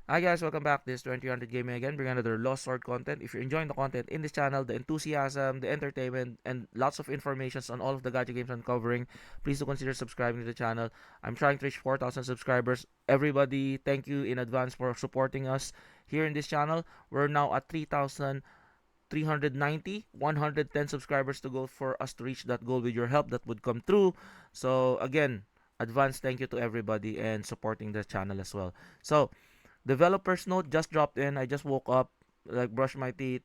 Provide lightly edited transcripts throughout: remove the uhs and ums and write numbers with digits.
Hi guys, welcome back. This is 2000 Gaming again, bringing another Lost Sword content. If you're enjoying the content in this channel, the enthusiasm, the entertainment, and lots of informations on all of the gacha games I'm covering, please do consider subscribing to the channel. I'm trying to reach 4,000 subscribers. Everybody, thank you in advance for supporting us here in this channel. We're now at 3,390, 110 subscribers to go for us to reach that goal. With your help, that would come through. So again, advance thank you to everybody and supporting the channel as well. So developer's note just dropped in. I just woke up, like brushed my teeth,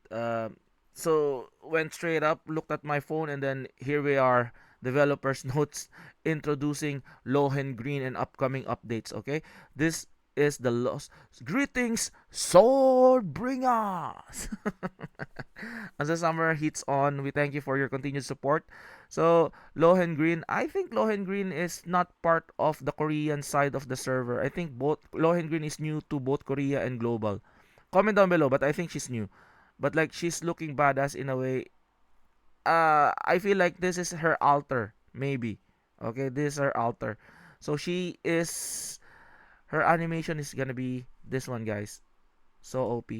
so went straight up, looked at my phone, and then here we are. Developer's notes introducing Lohen Green and upcoming updates. Okay, this is the lost greetings, sword bringers. As the summer heats on, we thank you for your continued support. So Lohen Green, I think Lohen Green is not part of the Korean side of the server. I think both Lohen Green is new to both Korea and global. Comment down below, but I think she's new. But like she's looking badass in a way. I feel like this is her altar, maybe. Okay, this is her altar. So she is her animation is gonna be this one, guys. So OP.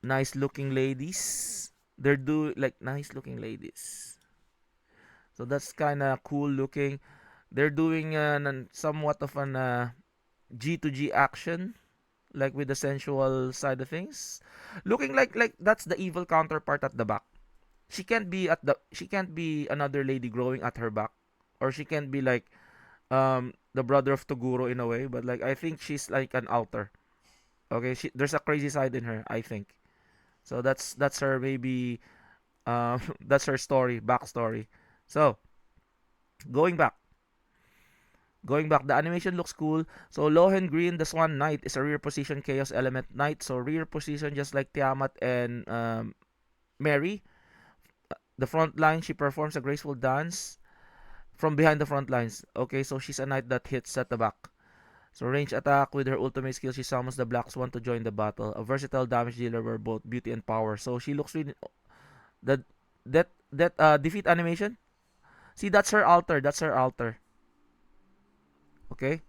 Nice looking ladies. They're do like nice looking ladies. So that's kind of cool looking. They're doing somewhat of an G to G action, like with the sensual side of things, looking like that's the evil counterpart at the back. She can't be another lady growing at her back, or she can't be like the brother of Toguro in a way. But like I think she's like an alter. Okay, there's a crazy side in her. I think so. That's her maybe. That's her story, backstory. So going back Going back, the animation looks cool. So Lohen Green, the Swan Knight, is a rear position Chaos Element Knight. So rear position just like Tiamat and Mary. The front line, she performs a graceful dance from behind the front lines. Okay, so she's a knight that hits at the back. So range attack with her ultimate skill, she summons the Black Swan to join the battle. A versatile damage dealer where both beauty and power. So she looks really that that defeat animation. See, that's her altar. That's her altar. Okay,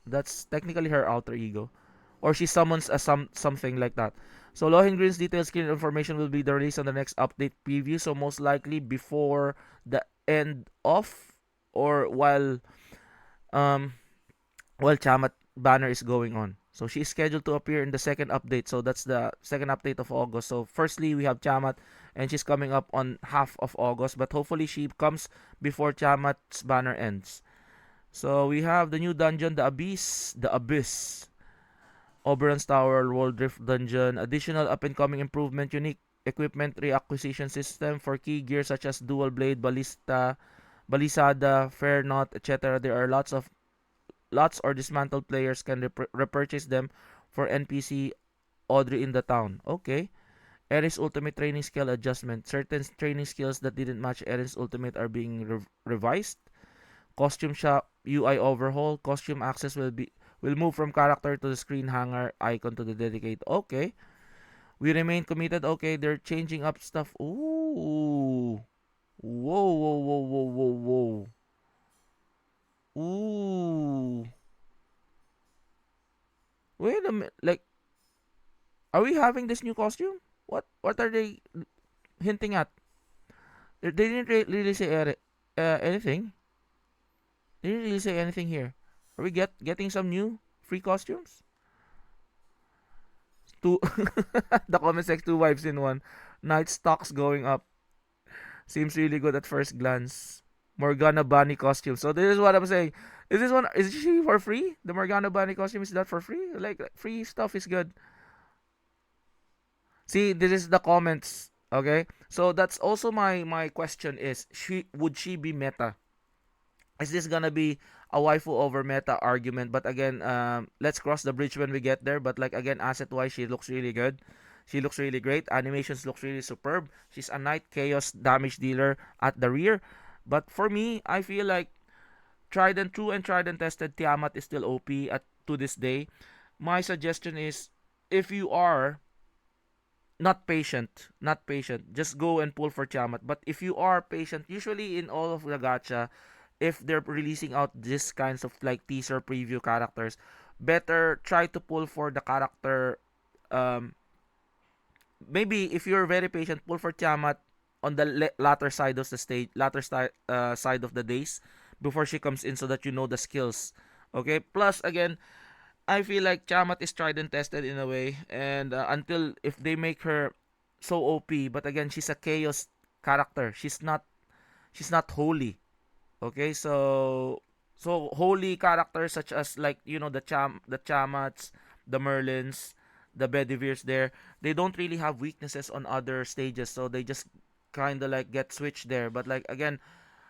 that's technically her alter ego, or she summons a something like that. So Lohengreen's detailed screen information will be the release on the next update preview. So most likely before the end of or um while Chamat banner is going on. So she's scheduled to appear in the second update. So that's the second update of August. So firstly we have Chamat, and she's coming up on half of August, but hopefully she comes before Chamat's banner ends. So we have the new dungeon, the Abyss, Oberon's Tower, World Drift Dungeon, additional up-and-coming improvement, unique equipment reacquisition system for key gear such as Dual Blade, Balisada, Fair Knot, etc. There are lots or dismantled players can repurchase them for NPC Audrey in the town. Okay. Erin's ultimate training skill adjustment. Certain training skills that didn't match Erin's ultimate are being revised. Costume shop UI overhaul. Costume access will move from character to the screen hanger icon to the dedicate. Okay. We remain committed. Okay, they're changing up stuff. Ooh. Whoa, whoa, whoa, whoa, whoa, whoa. Ooh. Wait a minute. Like, are we having this new costume? What are they hinting at? They didn't really say anything. They didn't really say anything here. Are we getting some new free costumes? Two the comment section, two wives in one. Night stocks going up. Seems really good at first glance. Morgana Bunny costume. So this is what I'm saying. Is she for free? The Morgana Bunny costume, is that for free? Like free stuff is good. See, this is the comments. Okay? So that's also my question is she be meta? Is this gonna be a waifu over meta argument? But again, let's cross the bridge when we get there. But like again, asset wise, she looks really good. She looks really great. Animations looks really superb. She's a Knight Chaos damage dealer at the rear. But for me, I feel like tried and true and tried and tested Tiamat is still OP at to this day. My suggestion is if you are not patient, just go and pull for Tiamat. But if you are patient, usually in all of the gacha, if they're releasing out this kinds of like teaser preview characters, better try to pull for the character. um Maybe if you're very patient, pull for Tiamat on the latter side of the stage, side of the days before she comes in, so that you know the skills. Okay. Plus, again, I feel like Tiamat is tried and tested in a way, and until if they make her so OP, but again, she's a chaos character. She's not holy. Okay, so holy characters such as, like, the Chamats, the Merlins, the Bedivirs there, they don't really have weaknesses on other stages, so they just kind of like get switched there. But like, again,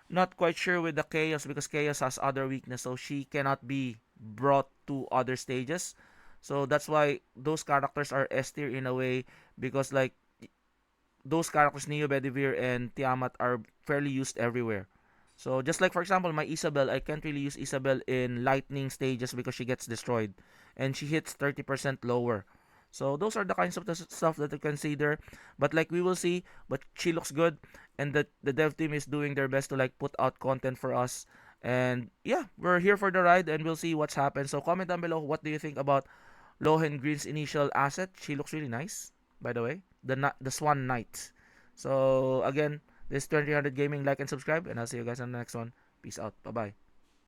not quite sure with the Chaos, because Chaos has other weakness, so she cannot be brought to other stages. So that's why those characters are S tier in a way, because like those characters, Neo, Bedivere, and Tiamat, are fairly used everywhere. So just like, for example, my Isabel, I can't really use Isabel in lightning stages because she gets destroyed, and she hits 30% lower. So those are the kinds of the stuff that you consider. But like, we will see. But she looks good, and the dev team is doing their best to like put out content for us. And yeah, we're here for the ride, and we'll see what's happened. So comment down below, what do you think about Lohen Green's initial asset? She looks really nice, by the way. The Swan Knight. So again, this is 2000 Gaming. Like and subscribe, and I'll see you guys on the next one. Peace out. Bye bye.